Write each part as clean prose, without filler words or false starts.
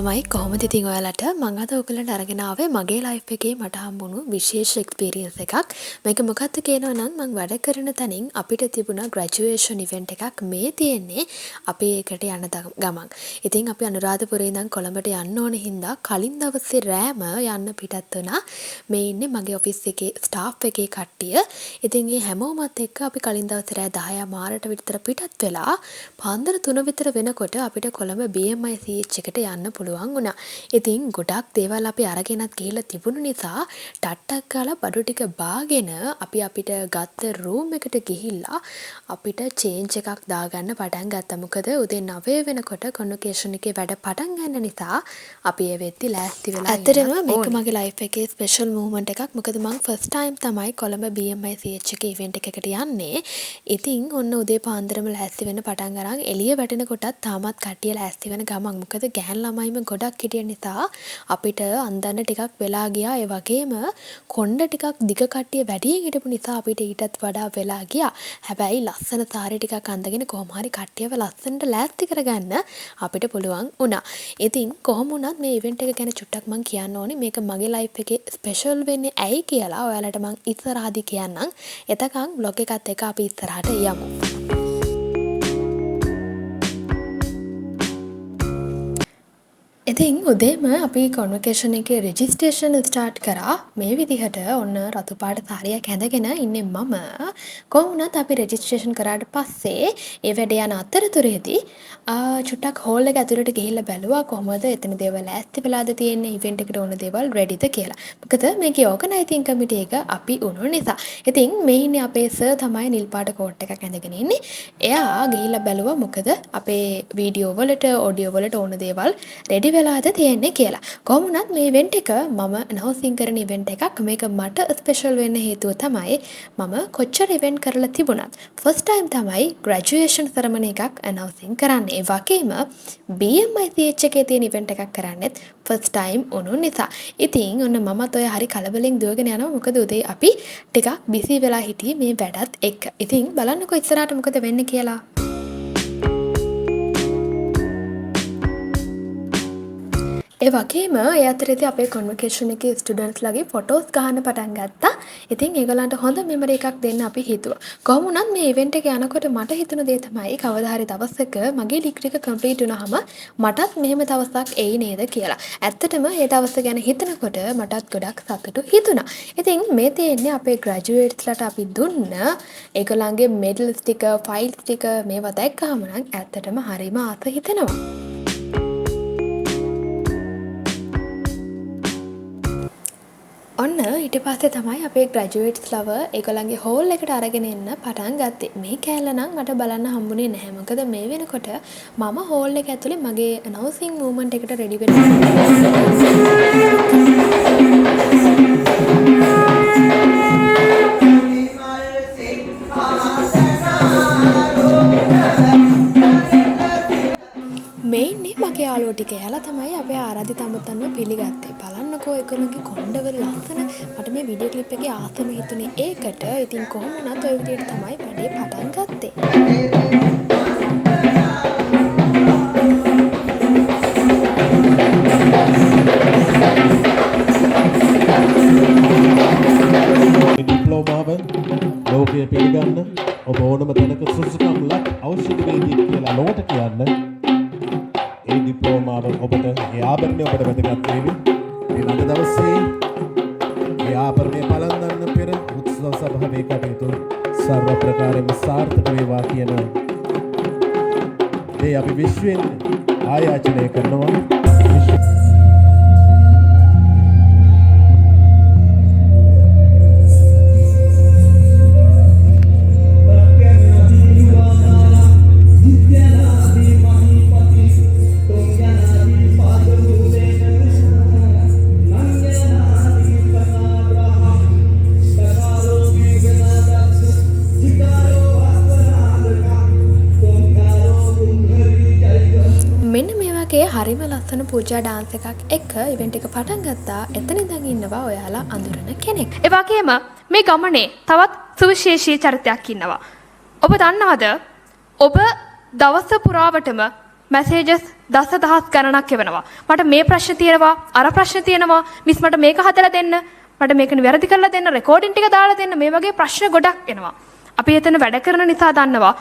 තමයි කොහොමද ඉතින් ඔයාලට මම අද ඔයගලන්ට අරගෙන ආවේ මගේ ලයිෆ් එකේ මට හම්බුණු විශේෂ එක්ස්පීරියන්ස් එකක්. මේක මොකක්ද කියනවා නම් මම වැඩ කරන තැනින් අපිට තිබුණා ග්‍රැජුවේෂන් ඉවෙන්ට් එකක් මේ තියෙන්නේ අපි ඒකට යන ගමන්. ඉතින් අපි අනුරාධපුරේ ඉඳන් කොළඹට යන්න ඕන හින්දා කලින් දවසේ රෑම යන්න පිටත් වුණා. මේ ඉන්නේ මගේ ඔෆිස් එකේ ස්ටාෆ් එකේ කට්ටිය. ඉතින් මේ හැමෝමත් එක්ක අපි කලින් දවසේ රෑ 10 මාරට විතර පිටත් වෙලා පාන්දර 3 විතර වෙනකොට අපිට කොළඹ BMICH එකට යන්න පුළුවන් වුණා. ඉතින් ගොඩක් දේවල් අපි අරගෙනත් ගිහිල්ලා තිබුණු නිසා ටට්ටක් ගාලා බඩු ටික බාගෙන අපි අපිට ගත්ත රූම් එකට ගිහිල්ලා අපිට චේන්ජ් එකක් දාගන්න පටන් ගත්තා. මොකද උදේ 9 වෙනකොට කොන්වොකේෂන් එකේ වැඩ පටන් ගන්න නිසා අපි ඒ වෙද්දි ලෑස්ති වෙලා ඉන්න. ඇත්තටම මේක මගේ ලයිෆ් එකේ ස්පෙෂල් මූවමන්ට් එකක්. මොකද මම ෆස්ට් ටයිම් තමයි කොළඹ BMICH එකේ ඉවෙන්ට් එකකට යන්නේ. ඉතින් ඔන්න උදේ පාන්දරම ලෑස්ති වෙන්න පටන් අරන් එළිය වැටෙනකොටත් තාමත් කට්ටිය ලෑස්ති වෙන ගමන්. මොකද ගෑන් ළමයිම ගොඩක් හිටිය නිසා අපිට අන්දන්න ටිකක් වෙලා ගියා. ඒ වගේම කොණ්ඩ ටිකක් දිග කට්ටිය වැඩියෙන් හිටපු නිසා අපිට ඊටත් වඩා වෙලා ගියා. හැබැයි ලස්සන සාරි ටිකක් අඳගෙන කොහොම හරි කට්ටියව ලස්සනට ලෑස්ති කරගන්න අපිට පුළුවන් වුණා. ඉතින් කොහොම වුණත් මේ ඉවෙන්ට් එක ගැන චුට්ටක් මම කියන්න ඕනේ. මේක මගේ ලයිෆ් එකේ ස්පෙෂල් වෙන්නේ ඇයි කියලා ඔයාලට මම ඉස්සරහදී කියන්නම්. එතකන් vlog එකත් එක්ක අපි ඉස්සරහට යමු. ඉතින් උදේම අපි කොන්වොකේෂන් එකේ රෙජිස්ට්‍රේෂන් ස්ටාර්ට් කරා. මේ විදිහට ඔන්න රතු පාට සාරියක් ඇඳගෙන ඉන්නේ මම. කොහොම වුණත් අපි රෙජිස්ට්‍රේෂන් කරාට පස්සේ ඒ වැඩ යන අතරතුරේදී චුට්ටක් හෝල් එක ඇතුළට ගිහිල්ලා බැලුවා කොහොමද එතන දේවල් ඈස්ති වෙලාද තියෙන්නේ, ඉවෙන්ට් එකට ඕන දේවල් රෙඩිද කියලා. මොකද මේකේ ඕගනයිසින් කමිටි එක අපි උණු නිසා. ඉතින් මේ ඉන්නේ අපේ සර් තමයි නිල් පාට කෝට් එකක් ඇඳගෙන ඉන්නේ. එයා ගිහිල්ලා බැලුවා මොකද අපේ වීඩියෝ වලට, ඔඩියෝ වලට ඕන දේවල් රෙඩි වෙලාද තියෙන්නේ කියලා. කොහොම වුණත් මේ ඉවෙන්ට් එක මම අනවුන්සින් කරන ඉවෙන්ට් එකක්. මේක මට ස්පෙෂල් වෙන්න හේතුව තමයි මම කොච්චර ඉවෙන්ට් කරලා තිබුණත් ෆස්ට් ටයිම් තමයි ග්‍රැජුවේෂන් සෙරමනි එකක් අනවුන්සින් කරන්නේ. ඒ වගේම BMICH එකේ තියෙන ඉවෙන්ට් එකක් කරන්නෙත් ෆස්ට් ටයිම් වුණු නිසා. ඉතින් ඔන්න මමත් ඔය හරි කලබලෙන් දුවගෙන යනවා. මොකද උදේ අපි ටිකක් බිසි වෙලා හිටියේ මේ වැඩත් එක්ක. ඉතින් බලන්නකෝ ඉස්සරහට මොකද වෙන්නේ කියලා. ඒ වගේම ඒ අතරේදී අපේ කොන්වොකේෂන් එකේ ස්ටුඩන්ට්ස් ලගේ ෆොටෝස් ගන්න පටන් ගත්තා. ඉතින් ඒගොල්ලන්ට හොඳ මෙමරි එකක් දෙන්න අපි හිතුවා. කොහොම වුණත් මේ ඉවෙන්ට් එක යනකොට මට හිතුණ දේ තමයි කවදා හරි දවසක මගේ ඩිග්‍රී එක කම්ප්ලීට් වුණාම මටත් මෙහෙම දවසක් එයි නේද කියලා. ඇත්තටම ඒ දවස ගැන හිතනකොට මටත් ගොඩක් සතුටු හිතුණා. ඉතින් මේ තියෙන්නේ අපේ ග්‍රැජුවේට්ස්ලාට අපි දුන්න ඒගොල්ලන්ගේ මෙඩල්ස් ටික, ෆයිල්ස් ටික මේවා දැක්කම නම් ඇත්තටම හරිම ආස හිතෙනවා. ඔන්න ඊට පස්සේ තමයි අපේ ග්‍රැජුවේට්ස් ලව ඒගොල්ලන්ගේ හෝල් එකට අරගෙන එන්න පටන් ගත්තේ. මේ කෑල්ල නම් මට බලන්න හම්බුනේ නැහැ. මොකද මේ වෙනකොට මම හෝල් එක ඇතුලේ මගේ අනවුන්සින් මූවමන්ට් එකට රෙඩි වෙනවා. මේන්නේ මගේ යාළුවෝ ටික. එයාලා තමයි අපේ ආරාධිත අමුත්තන්ව පිළිගත්තේ. බලන්නකෝ ඒගොල්ලන්ගේ කොණ්ඩවල ලස්සන. මට මේ වීඩියෝ ක්ලිප් එකේ ආසම හිතුනේ ඒකට. ඉතින් කොහොම වුණත් ඔය විදිහට තමයි වැඩේ පටන් ගත්තේ. ඩිප්ලෝමාව ලෝකයේ පිළිගන්න ඔබ ඕනම තැනක සුසුකම් ලක් ඖෂධ වේදික කියලා ලොවට කියන්න. ඒ ඩිප්ලෝමාව ඔබට ඒ ආභරණය ඔබට වැදගත් වේවි. මේ අද දවසේ ඒ ආභරණය පලඳන්න පෙර උත්සව සභාවේ කටයුතු සර්ව ප්‍රකාරයෙන්ම සාර්ථක වේවා කියන දේ අපි විශ්වෙන් ආයාචනය කරනවා. හරිම ලස්සන පූජා ඩාන්ස් එකක් එක්ක ඉවෙන්ට් එක පටන් ගත්තා. එතන ඉඳන් ඉන්නවා ඔයාලා අඳුරන කෙනෙක්. ඒ වගේම මේ ගමනේ තවත් සුවිශේෂී චරිතයක් ඉන්නවා. ඔබ දන්නවද? ඔබ දවස පුරාවටම මැසේජස් දසදහස් ගණනක් එවනවා. මට මේ ප්‍රශ්න තියෙනවා, අර ප්‍රශ්න තියෙනවා, මිස් මට මේක හදලා දෙන්න, මට මේක නිවැරදි කරලා දෙන්න, රෙකෝඩින් ටික දාලා දෙන්න, මේ වගේ ප්‍රශ්න ගොඩක් එනවා. අපි එතන වැඩ කරන නිසා දන්නවා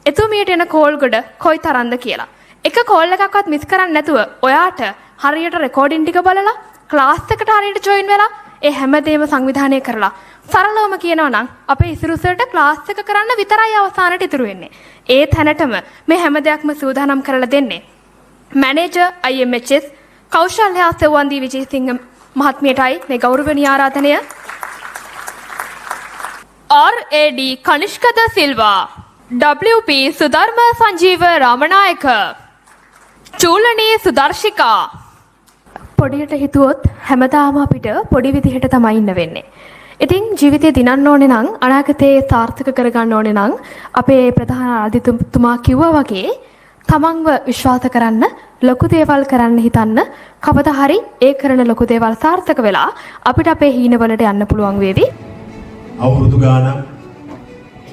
එතුමියට එන කෝල් ගොඩ කොයි තරම්ද කියලා. එක කෝල් එකක්වත් මිස් කරන්නේ නැතුව ඔයාට හරියට රෙකෝඩින් ටික බලලා ක්ලාස් එකට හරියට ජොයින් වෙලා ඒ හැමදේම සංවිධානය කරලා සරලවම කියනවා නම් අපේ ඉසුරුසලට ක්ලාස් එක කරන්න විතරයි අවසානට ඉතුරු වෙන්නේ. ඒ තැනටම මේ හැම දෙයක්ම සූදානම් කරලා දෙන්නේ මැනේජර් IMHS කෞශල්‍ය සෙවන්දී විජේසිංහ මහත්මියටයි මේ ගෞරවනීය ආරාධනය. RAD කනිෂ්කද Silva, WP සුධර්ම Sanjeewa Ramanayake, චූලනී සුදර්ශිකා. පොඩියට හිතුවොත් හැමදාම අපිට පොඩි විදිහට තමයි ඉන්න වෙන්නේ. ඉතින් ජීවිතය දිනන්න ඕනේ නම්, අනාගතේ සාර්ථක කරගන්න ඕනේ නම් අපේ ප්‍රධාන ආධිතුමා කිව්වා වගේ තමන්ව විශ්වාස කරන්න, ලොකු දේවල් කරන්න හිතන්න. කවදා හරි ඒ කරන ලොකු දේවල් සාර්ථක වෙලා අපිට අපේ හීනවලට යන්න පුළුවන් වේවි. අවුරුදු ගානක්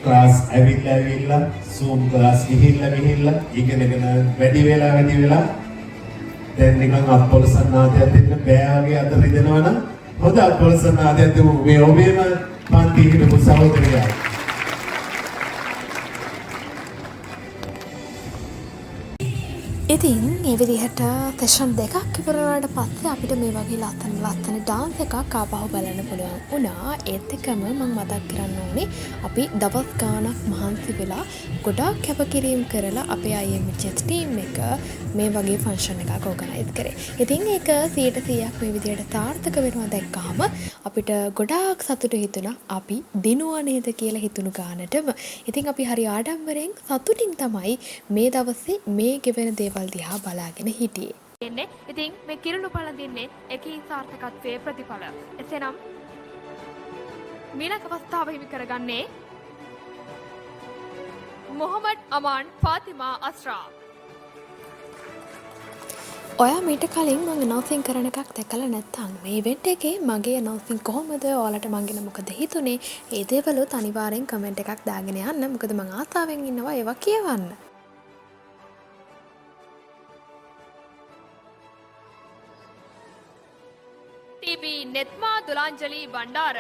ක්ලාස් ඇවිල්ලා Zoom ක්ලාස් ගිහිල්ලා ඉගෙනගෙන වැඩි වෙලා දැන් නිකන් අපොලසන්නාදයක් දෙන්න බෑ වගේ අත රිදෙනවා නම් හොඳ අපොලසන්නාදයක් දෙමු මේ ඔබේම පන්ති හිටපු සහෝදරයා. ඉතින් ඒ විදිහට සෙෂන් දෙකක් ඉවර වුණාට පස්සේ අපිට මේ වගේ ලස්සන ඩාන්ස් එකක් ආපහු බලන්න පුළුවන් වුණා. ඒත් එක්කම මම මතක් කරන්න ඕනේ අපි දවස් ගාණක් මහන්සි වෙලා ගොඩාක් කැපකිරීම කරලා අපේ IMHS ටීම් එක මේ වගේ ෆන්ක්ෂන් එකක් ඕගනයිස් කරේ. ඉතින් ඒක 100% මේ විදිහට සාර්ථක වෙනවා දැක්කම අපිට ගොඩාක් සතුටු හිතුණා. අපි දිනුවා නේද කියලා හිතුණු ගානටම. ඉතින් අපි හරි ආඩම්බරෙන් සතුටින් තමයි මේ දවසේ මේ ගෙවෙන දේවල් දිහා බලාගෙන හිටියේ. ඉතින් මේ කිරුළු පළඳින්නේ එකී සාර්ථකත්වයේ ප්‍රතිඵල. එසේනම් මීළඟ අවස්ථාව හිමි කරගන්නේ මොහමඩ් අමාන් ෆාතිමා අස්රා. ඔයා මීට කලින් මම අනවුන්සින් කරන එකක් දැකලා නැත්නම් මේ ඉවෙන්ට් එකේ මගේ අනවුන්සින් කොහොමද ඔයාලට මං ගැන මොකද හිතුනේ? ඒ දේවලුත් අනිවාර්යෙන් කමෙන්ට් එකක් දාගෙන යන්න. මොකද මං ආසාවෙන් ඉන්නවා ඒවා කියවන්න. TB නෙත්මා දුලාංජලි බණ්ඩාර.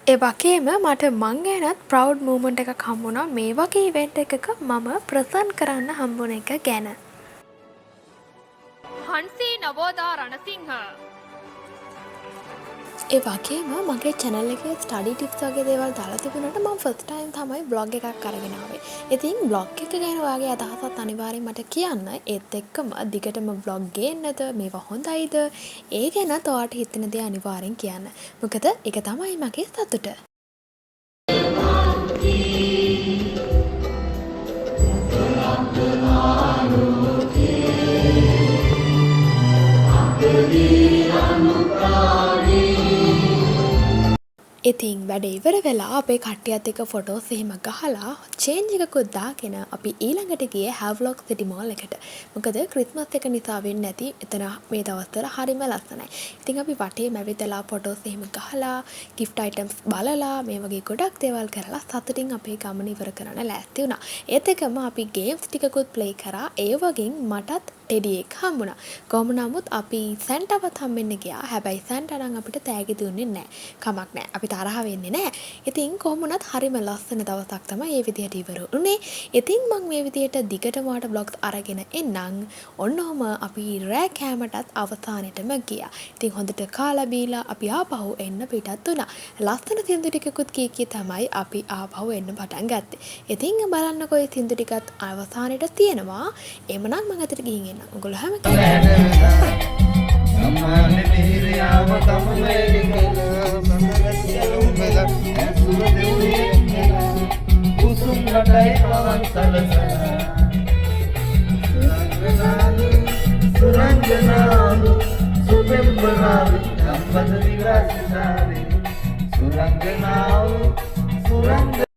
ඒ වගේම මට මං ගැනත් ප්‍රවුඩ් මූමන්ට් එකක් හම්බුණා මේ වගේ ඉවෙන්ට් එකක මම ප්‍රසන්ට් කරන්න හම්බුන එක ගැන. හන්සී නවෝදා රණසිංහ. ඒ වගේම මගේ channel එකේ study tips වගේ දේවල් දාලා තිබුණාට මම first time තමයි blog එකක් අරගෙන ආවේ. ඉතින් blog එක ගැන ඔයාගේ අදහසත් අනිවාර්යෙන් මට කියන්න. ඒත් එක්කම දිගටම blog ගේන්නද මේවා හොඳයිද? ඒ ගැනත් ඔයාට හිතෙන දේ අනිවාර්යෙන් කියන්න. මොකද ඒක තමයි මගේ සතුට. ඉතින් වැඩ ඉවර වෙලා අපේ කට්ටියත් එක්ක ෆොටෝස් එහෙම ගහලා චේන්ජ් එකකුත් දාගෙන අපි ඊළඟට ගියේ හැව්ලොක් සිටි මෝල් එකට. මොකද ක්‍රිස්මස් එක නිසා වෙන්නේ නැති එතන මේ දවස්වල හරිම ලස්සනයි. ඉතින් අපි වටේම ඇවිදලා ෆොටෝස් එහෙම ගහලා gift items බලලා මේ වගේ ගොඩක් දේවල් කරලා සතුටින් අපේ ගමන ඉවර කරන්න ලෑස්ති වුණා. ඒත් එක්කම අපි ගේම්ස් ටිකකුත් ප්ලේ කරා. ඒ වගේම මටත් ටෙඩි එක හම්බුණා. කොහොම නමුත් අපි සැන්ටාවත් හම්බෙන්න ගියා. හැබැයි සැන්ටා නම් අපිට තෑගි දුන්නේ නැහැ. කමක් නැහැ. අපි තරහ වෙන්නේ නැහැ. ඉතින් කොහොම වුණත් හරිම ලස්සන දවසක් තමයි මේ විදිහට ඉවර වුණේ. ඉතින් මම මේ විදිහට දිගටම වාට බ්ලොග්ස් අරගෙන එන්නම්. ඔන්නෝම අපි රෑ කෑමටත් අවසානෙටම ගියා. ඉතින් හොඳට කාලා බීලා අපි ආපහු එන්න පිටත් වුණා. ලස්සන සින්දු ටිකකුත් කී තමයි අපි ආපහු එන්න පටන් ගත්තේ. ඉතින් බලන්නකෝ ඒ සින්දු ටිකත් අවසානෙට තියෙනවා. එමනම් මම අතට ගිහින් එන්න. ඔයගොල්ලෝ හැම කෙනෙක්ම අම්මානේ මිහිරියාව තමයි කුසුම් රටයි පවන් සලසලා සුරංගනාලු සුබෙම්බනාලු සම්පත විලාසිතාරේ සුරංගනාලු සුරංග